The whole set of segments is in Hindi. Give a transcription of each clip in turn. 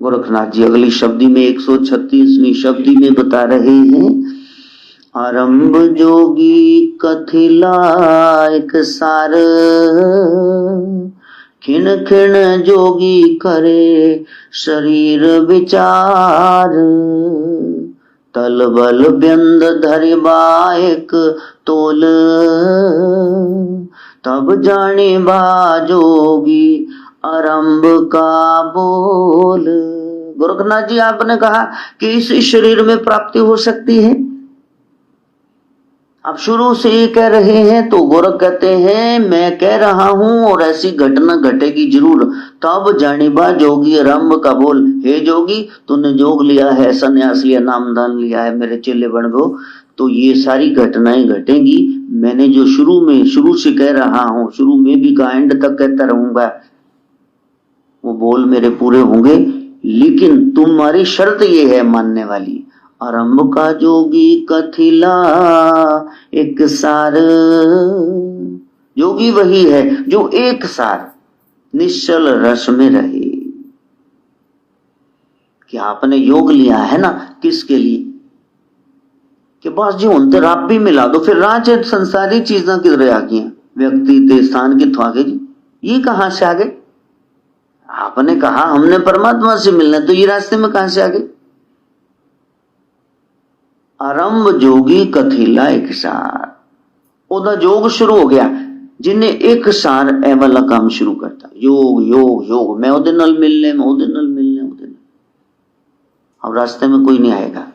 गोरखनाथ जी अगली शब्दी में 136वीं शब्दी में बता रहे हैं, आरंभ जोगी कथिला एक सार, खिन खिन जोगी करे शरीर विचार, तल बल व्यंद धरिबा एक तोल, तब जाने बा जोगी आरंभ का बोल। गोरखनाथ जी आपने कहा कि इस शरीर में प्राप्ति हो सकती है, आप शुरू से ये कह रहे हैं, तो गोरख कहते हैं मैं कह रहा हूं और ऐसी घटना घटेगी जरूर। तब जानिबा जोगी आरंभ का बोल, हे जोगी तूने जोग लिया है, संन्यास लिया, नामदान लिया है, मेरे चेले बन गो, तो ये सारी घटनाएं घटेंगी। मैंने जो शुरू से कह रहा हूं, शुरू में भी का एंड तक कहता रहूंगा, वो बोल मेरे पूरे होंगे। लेकिन तुम्हारी शर्त ये है मानने वाली, आरंभ का जोगी कथिला एक सार। योगी वही है जो एक सार निश्चल रस में रहे। कि आपने योग लिया है ना, किसके लिए? कि बस जी उनते राब भी मिला दो, फिर राज संसारी चीजें किधर आ गई, व्यक्ति ते स्थान कितों आ गए जी, ये कहां से आ गए? आपने कहा हमने परमात्मा से मिलना, तो ये रास्ते में कहां से आ गए? आरंभ जोगी कथिला एक सार, ओदा जोग शुरू हो गया, जिन्हें एक सार ए वाला काम शुरू करता, योग योग योग, मैं ओदे नाल मिलने, मैं ओदे नाल मिलने, ओदे नाल। अब रास्ते में कोई नहीं आएगा।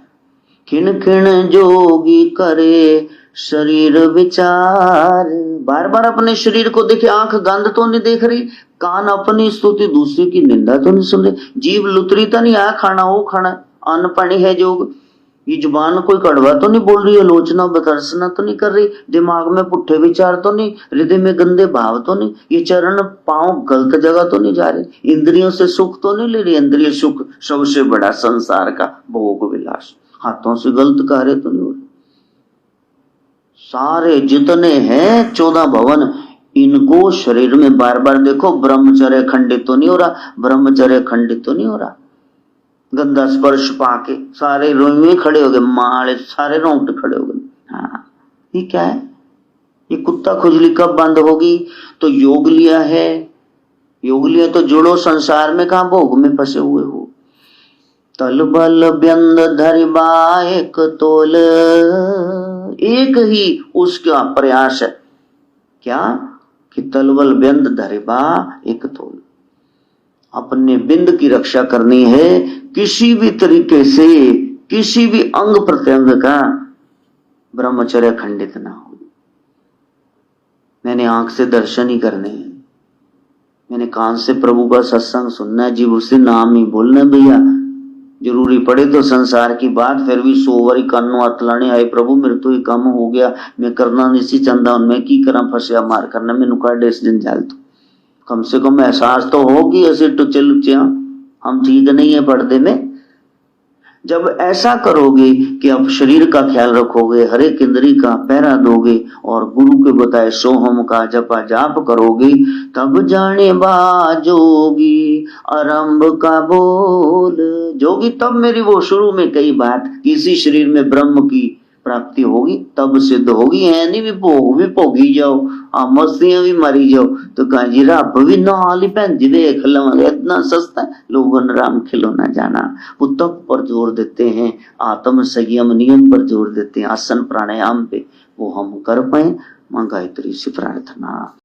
खिन खिन जोगी करे शरीर विचार, बार बार अपने शरीर को देखे, आंख गंध तो नहीं देख रही, कान अपनी स्तुति दूसरे की निंदा तो नहीं सुन रही, जीभ लुतरी तो नहीं, आ खाना वो खाना, अन्न पानी है जोग, ये जुबान कोई कड़वा तो नहीं बोल रही, आलोचना बतरसना तो नहीं कर रही, दिमाग में पुट्ठे विचार तो नहीं, हृदय में गंदे भाव तो नहीं, ये चरण पांव गलत जगह तो नहीं जा रहे, इंद्रियों से सुख तो नहीं ले रही, इंद्रिय सुख सबसे बड़ा संसार का भोग विलास, हाथों से गलत कार्य तो नहीं हो रहे, सारे जितने हैं 14 भवन, इनको शरीर में बार बार देखो, ब्रह्मचर्य खंडित तो नहीं हो रहा, ब्रह्मचर्य खंडित तो नहीं हो रहा, गंदा स्पर्श पाके सारे रोए खड़े हो गए, माले सारे रोंगटे खड़े हो गए। हाँ, ये क्या है? ये कुत्ता खुजली कब बंद होगी? तो योग लिया है, योग लिया तो जुड़ो संसार में, कहां भोग में फंसे हुए हो। तल बल व्यंद धरिबा एक तोल, एक ही उसका प्रयास है, क्या कि तल बल व्यंद धरिबा एक तोल, अपने बिंद की रक्षा करनी है, किसी भी तरीके से किसी भी अंग प्रत्यंग का ब्रह्मचर्य खंडित ना हो। मैंने आंख से दर्शन ही करने हैं, मैंने कान से प्रभु का सत्संग सुनना है, जीव उससे नाम ही बोलना है भैया, जरूरी पड़े तो संसार की बात फिर भी 100 बारी कानों हाथ लाने, आए प्रभु मेरे तो ये काम हो गया, मैं करना नहीं सी चाहता, मैं की करा, फसिया मार करना, मैनू काढ़े इस जंजाल तो कम से कम एहसास तो हो कि ऐसे टुचे लुचे हम ठीक नहीं है पर्दे में। जब ऐसा करोगे कि अब शरीर का ख्याल रखोगे, हर एक इंद्री का पहरा दोगे और गुरु के बताए सोहम का जपा जाप करोगे, तब जाने बा जोगी आरंभ का बोल। जोगी तब मेरी वो शुरू में कई बात, किसी शरीर में ब्रह्म की प्राप्ति होगी तब सिद्ध होगी, है नहीं भी भोगी जाओ, मस्तियां भी मारी जाओ, तो कहा जी रब भी नाल भैन जी देख लवेंगे, इतना सस्ता लोगों ने राम खिलौना जाना। वो तप पर जोर देते हैं, आत्म संयम नियम पर जोर देते हैं, आसन प्राणायाम पे, वो हम कर पाए। मां गायत्री से प्रार्थना।